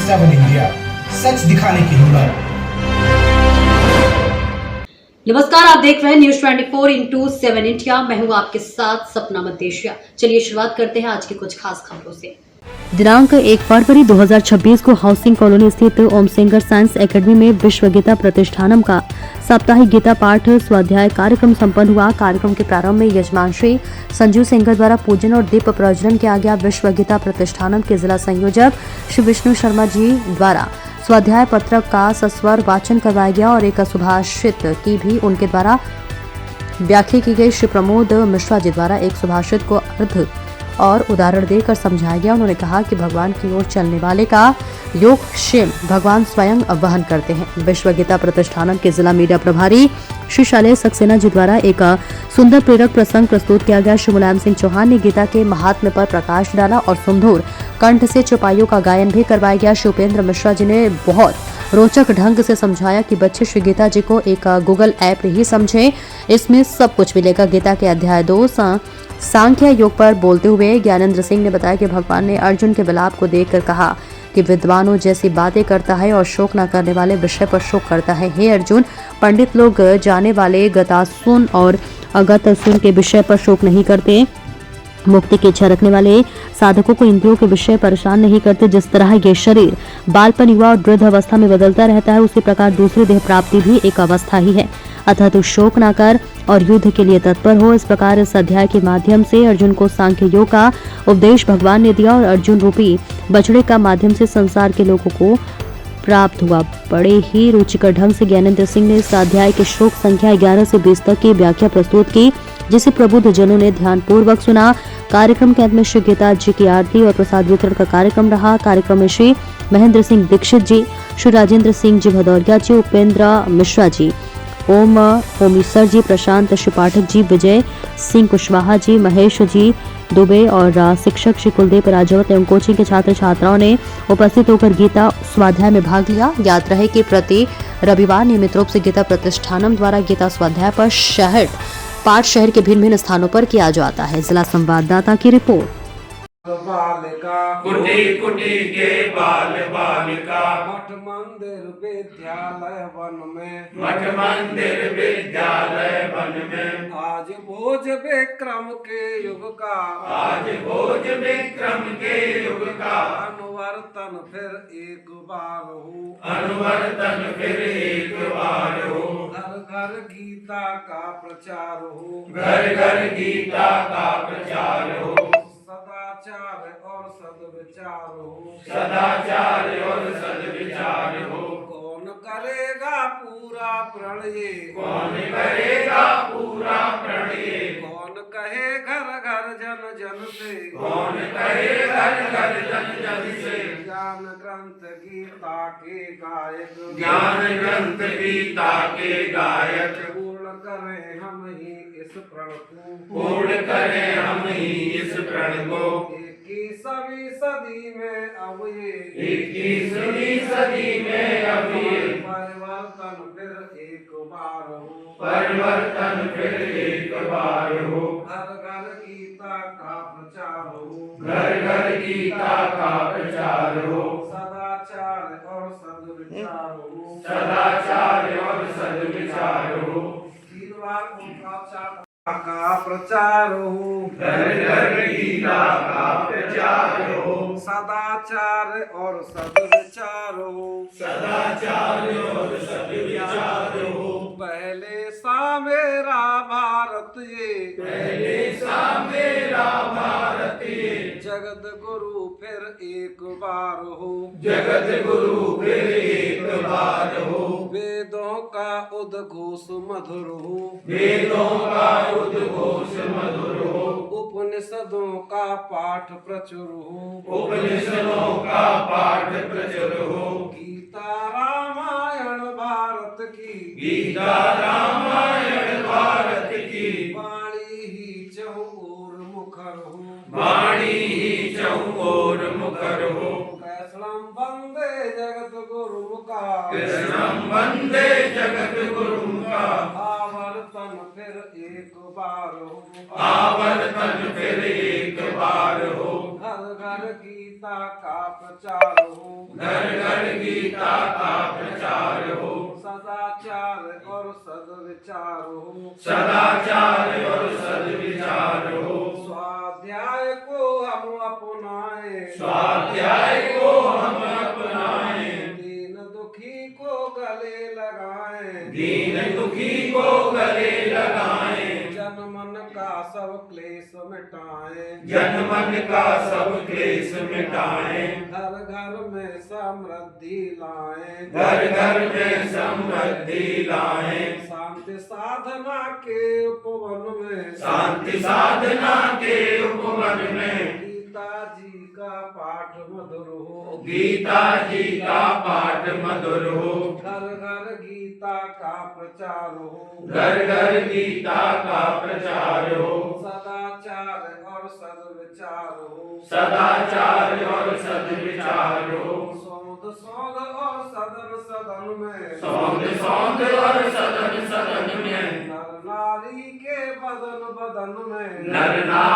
7 India, सच दिखाने की हिम्मत। नमस्कार, आप देख रहे हैं न्यूज 24/7 इंडिया। मैं हूं आपके साथ सपना मदेशिया। चलिए शुरुआत करते हैं आज की कुछ खास खबरों से। दिनांक 1 फरवरी 2026 को हाउसिंग कॉलोनी स्थित ओम सिंगर साइंस एकेडमी में विश्व गीता प्रतिष्ठानम का साप्ताहिक गीता पाठ स्वाध्याय कार्यक्रम संपन्न हुआ। कार्यक्रम के प्रारंभ में यजमान श्री संजीव सिंगर द्वारा पूजन और दीप प्रज्वलन किया गया। विश्व गीता प्रतिष्ठानम के जिला संयोजक श्री विष्णु शर्मा जी द्वारा स्वाध्याय पत्रक का सस्वर वाचन करवाया गया और एक सुभाषित की भी उनके द्वारा व्याख्या की गई। श्री प्रमोद मिश्रा जी द्वारा एक सुभाषित को अर्थ और उदाहरण देकर समझाया गया। उन्होंने कहा कि भगवान की ओर चलने वाले का योगक्षेम भगवान स्वयं वहन करते हैं। विश्व गीता प्रतिष्ठानम के जिला मीडिया प्रभारी श्री शैलेश सक्सेना जी द्वारा एक सुंदर प्रेरक प्रसंग प्रस्तुत किया गया। श्री मुलायम सिंह चौहान ने गीता के महात्म्य पर प्रकाश डाला और सुंदर कंठ से चौपाइयों का गायन भी करवाया गया। श्री उपेंद्र मिश्रा जी ने बहुत रोचक ढंग से समझाया कि बच्चे श्री गीता जी को एक गूगल ऐप ही समझें, इसमें सब कुछ मिलेगा। गीता के अध्याय 2 सांख्य योग पर बोलते हुए ज्ञानेंद्र सिंह ने बताया कि भगवान ने अर्जुन के विलाप को देखकर कहा कि विद्वानों जैसी बातें करता है और शोक न करने वाले विषय पर शोक करता है। हे अर्जुन, पंडित लोग जाने वाले गतासुन और अगतसुन के विषय पर शोक नहीं करते। मुक्ति की इच्छा रखने वाले साधकों को इंद्रियों के विषय परेशान नहीं करते। जिस तरह ये शरीर बालपन, युवा और वृद्ध अवस्था में बदलता रहता है, उसी प्रकार दूसरी देह प्राप्ति भी एक अवस्था ही है। अतः तू शोक न कर और युद्ध के लिए तत्पर हो। इस प्रकार इस अध्याय के माध्यम से अर्जुन को सांख्य योग का उपदेश भगवान ने दिया और अर्जुन रूपी बछड़े का माध्यम से संसार के लोगों को प्राप्त हुआ। बड़े ही रुचिकर ढंग से ज्ञानेंद्र सिंह ने इस अध्याय के श्लोक संख्या 11 से 20 तक की व्याख्या प्रस्तुत की, जिसे प्रबुद्ध जनों ने ध्यान पूर्वक सुना। कार्यक्रम के अंत में श्री गीता जी की आरती और प्रसाद वितरण का कार्यक्रम रहा। कार्यक्रम में श्री महेंद्र सिंह दीक्षित जी, श्री राजेंद्र सिंह जी भदौरिया जी, उपेंद्र मिश्रा जी, ओमी सर जी, प्रशांत श्री पाठक जी, विजय सिंह कुशवाहा जी, महेश जी दुबे और शिक्षक श्री कुलदीप राजवत एवं कोचिंग के छात्र छात्राओं ने उपस्थित होकर गीता स्वाध्याय में भाग लिया। याद रहे कि प्रति रविवार नियमित रूप से गीता प्रतिष्ठानम द्वारा गीता स्वाध्याय पर पाठ शहर के भिन्न भिन्न स्थानों पर किया जाता है। जिला संवाददाता की रिपोर्ट। बालिका कुटी कुटी के बाल बालिका मठ मंदिर विद्यालय वन में, मठ मंदिर विद्यालय वन में, आज भोज विक्रम के युग का, आज भोज विक्रम के युग का, अनुवर्तन फिर एक बार हो, अनुवर्तन फिर एक बार हो, घर घर गीता का प्रचार हो, घर घर गीता का प्रचार हो, सदाचार और सद्विचार हो, सदाचार और सद्विचार हो, कौन करेगा पूरा प्रण ये, कौन करेगा पूरा प्रण ये, कौन कहे घर घर जन जन से, कौन कहे घर घर जन जन से, ज्ञान ग्रंथ गीता के गायक, ज्ञान ग्रंथ गीता के गायक, पूर्ण करें हम ही इस प्रण को, पूर्ण करें हम ही इस प्रण को, 21वीं सदी में अब ये, 21वीं सदी में अब ये, परिवर्तन फिर एक बार हो, परिवर्तन फिर एक बार हो, घर घर गीता का प्रचार हो, घर घर गीता का प्रचार हो, सदाचार और सद्विचार हो, सदाचार और सद्विचार हो, का प्रचार हो, घर घर गीता का प्रचार हो, सदाचार और सद्विचार हो, सदाचार और सद्विचार हो, पहले सा मेरा भारत ये, पहले सा मेरा भारत ये, जगत गुरु फिर एक बार हो, जगत गुरु फिर एक बार हो, वेदों का उद्घोष मधुर हो, वेदों का उद्घोष मधुर हो, उपनिषदों का पाठ प्रचुर हो, उपनिषदों का पाठ प्रचुर हो, गीता रामायण भारत की, गीता रामायण भारत की, वाणी ही चहुओर मुखर हो, वाणी ही चहुओर मुखर हो, कृष्णं वंदे जगत गुरुमुखा, कृष्णं वंदे जगत गुरुमुखा, आवर्तन फिर फिर एक बार हो, आवर्तन फिर एक बार हो, घर घर गीता का प्रचार हो, घर घर गीता का प्रचार हो, सदाचार और सद्विचार हो, सदाचार और सद्विचार हो, स्वाध्याय को हम अपनाएं, स्वाध्याय को हम अपनाएं, दीन दुखी को गले लगाएं, दीन दुखी को गले लगाएं, जन मन का सब क्लेश मिटाएं, जन मन का सब क्लेश मिटाएं, घर घर में समृद्धि लाएं, घर घर में समृद्धि लाएं, शांति साधना के उपवन में, शांति साधना के उपवन में, गीता जी का पाठ मधुर हो, गीता जी का पाठ मधुर हो, घर घर गीता का प्रचार हो, घर घर गीता का प्रचार हो, सदाचार और सद्विचार हो, सदाचार और सद्विचार हो, सौंद सौंद और सदन सदन में, सौंद सौंद और सदन सदन में, नर नारी के बदन बदन में, नर नारी